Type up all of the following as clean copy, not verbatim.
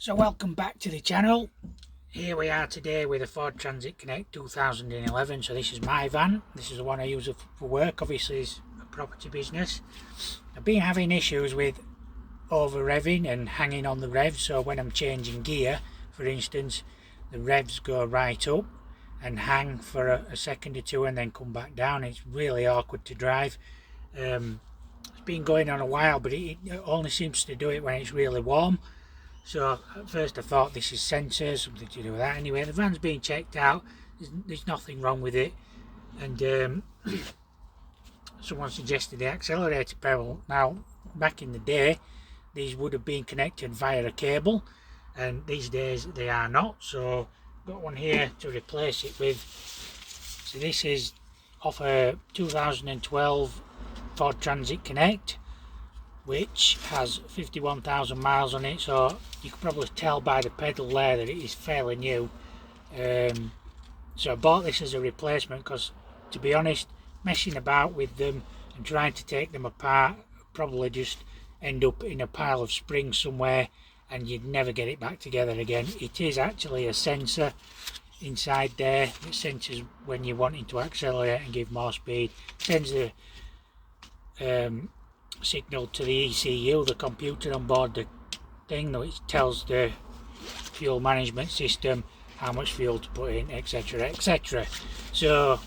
So welcome back to the channel. Here we are today with a Ford Transit Connect 2011. So this is my van. This is the one I use for work. Obviously it's a property business. I've been having issues with over revving and hanging on the revs. So when I'm changing gear, for instance, the revs go right up and hang for a second or two and then come back down. It's really awkward to drive. It's been going on a while, but it only seems to do it when it's really warm. So at first I thought this is sensors, something to do with that. Anyway, the van's being checked out. There's nothing wrong with it. And someone suggested the accelerator pedal. Now, back in the day, these would have been connected via a cable, and these days they are not. So I've got one here to replace it with. So this is off a 2012 Ford Transit Connect, which has 51,000 miles on it, so you can probably tell by the pedal there that it is fairly new. So I bought this as a replacement because, to be honest, messing about with them and trying to take them apart probably just end up in a pile of springs somewhere and you'd never get it back together again. It is actually a sensor inside there that senses when you're wanting to accelerate and give more speed. It sends the signal to the ECU, the computer on board the thing, which tells the fuel management system how much fuel to put in, etc, etc. So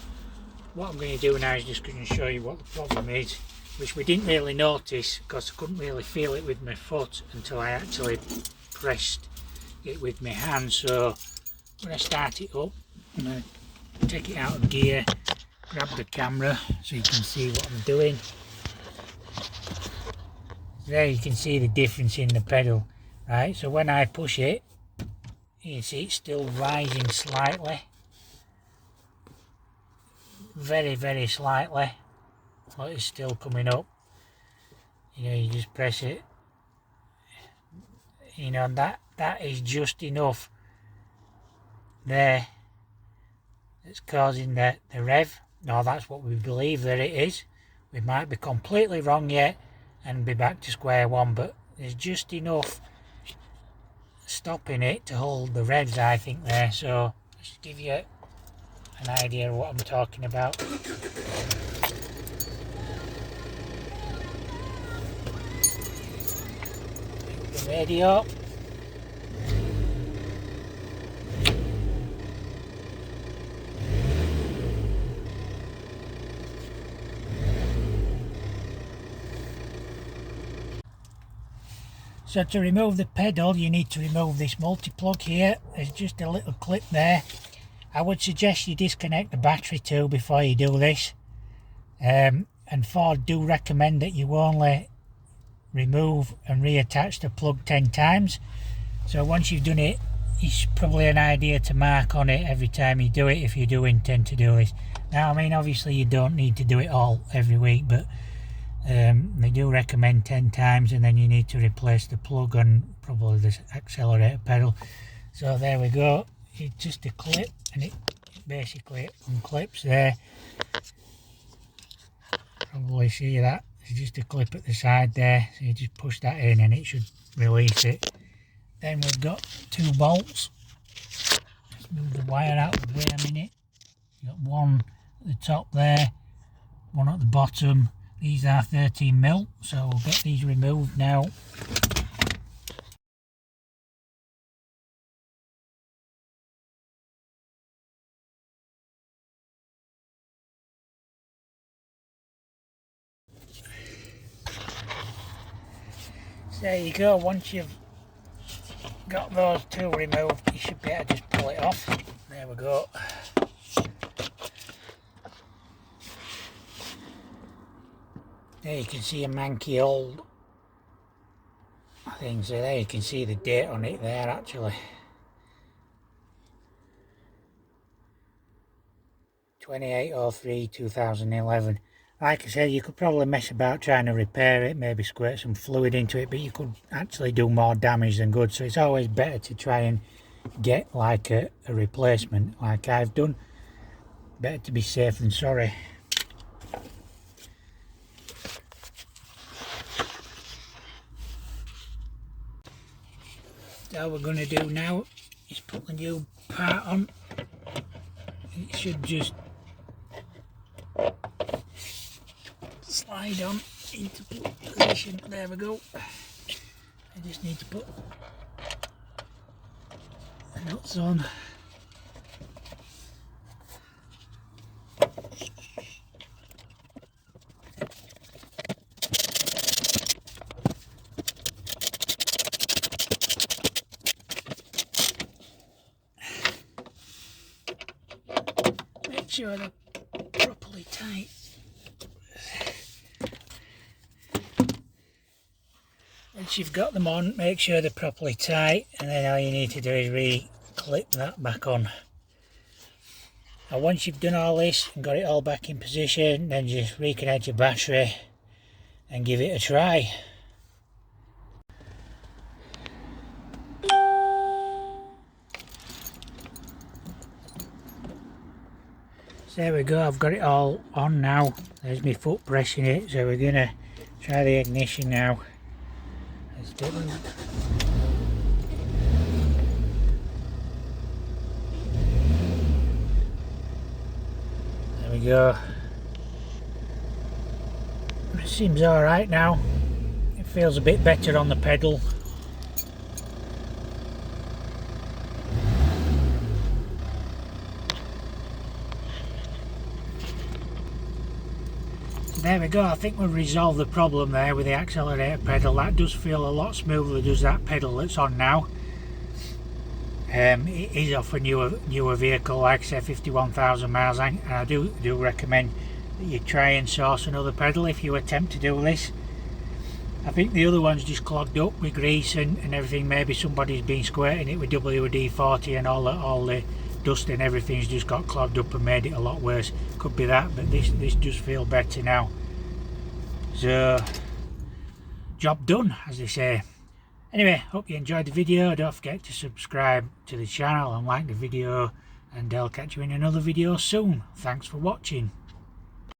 what I'm going to do now is just going to show you what the problem is, which we didn't really notice because I couldn't really feel it with my foot until I actually pressed it with my hand. So when I start it up, I'm going to take it out of gear, grab the camera so you can see what I'm doing. There you can see the difference in the pedal, right? So when I push it, you can see it's still rising slightly, very slightly, but it's still coming up. You know, you just press it, you know, and that is just enough there. It's causing the rev. No, that's what we believe that it is. We might be completely wrong yet and be back to square one, but there's just enough stopping it to hold the revs, I think, there. So just give you an idea of what I'm talking about. The radio. So to remove the pedal, you need to remove this multi-plug here. There's just a little clip there. I would suggest you disconnect the battery too before you do this. And Ford do recommend that you only remove and reattach the plug 10 times. So once you've done it, it's probably an idea to mark on it every time you do it if you do intend to do this. Now, I mean, obviously you don't need to do it all every week, but they do recommend 10 times, and then you need to replace the plug on probably this accelerator pedal. So there we go. It's just a clip, and it basically unclips there. Probably see that. It's just a clip at the side there, so you just push that in and it should release it. Then we've got two bolts. Let's move the wire out of the way a minute. You've got one at the top there, one at the bottom. These are 13mm, so we'll get these removed now. So there you go. Once you've got those two removed, you should be able to just pull it off. There we go. There you can see a manky old thing, so there you can see the date on it there actually. 28/03/2011. Like I said, you could probably mess about trying to repair it, maybe squirt some fluid into it, but you could actually do more damage than good. So it's always better to try and get like a replacement like I've done. Better to be safe than sorry. all we're going to do now is put the new part on. It should just slide on into position. There we go. I just need to put the nuts on. Make sure they're properly tight. Once you've got them on, make sure they're properly tight, and then all you need to do is re-clip that back on. And once you've done all this and got it all back in position, then just reconnect your battery and give it a try. So there we go, I've got it all on now. There's my foot pressing it, so we're going to try the ignition now. Let's do it. There we go. It seems alright now. It feels a bit better on the pedal. There we go, I think we've resolved the problem there with the accelerator pedal. That does feel a lot smoother, does that pedal that's on now. It is off a newer vehicle, like I say, 51,000 miles, and I do recommend that you try and source another pedal if you attempt to do this. I think the other one's just clogged up with grease and everything. Maybe somebody's been squirting it with WD-40 and all the dust and everything's just got clogged up and made it a lot worse. Could be that, but this does feel better now. So, job done, as they say. Anyway, hope you enjoyed the video. Don't forget to subscribe to the channel and like the video, and I'll catch you in another video soon. Thanks for watching.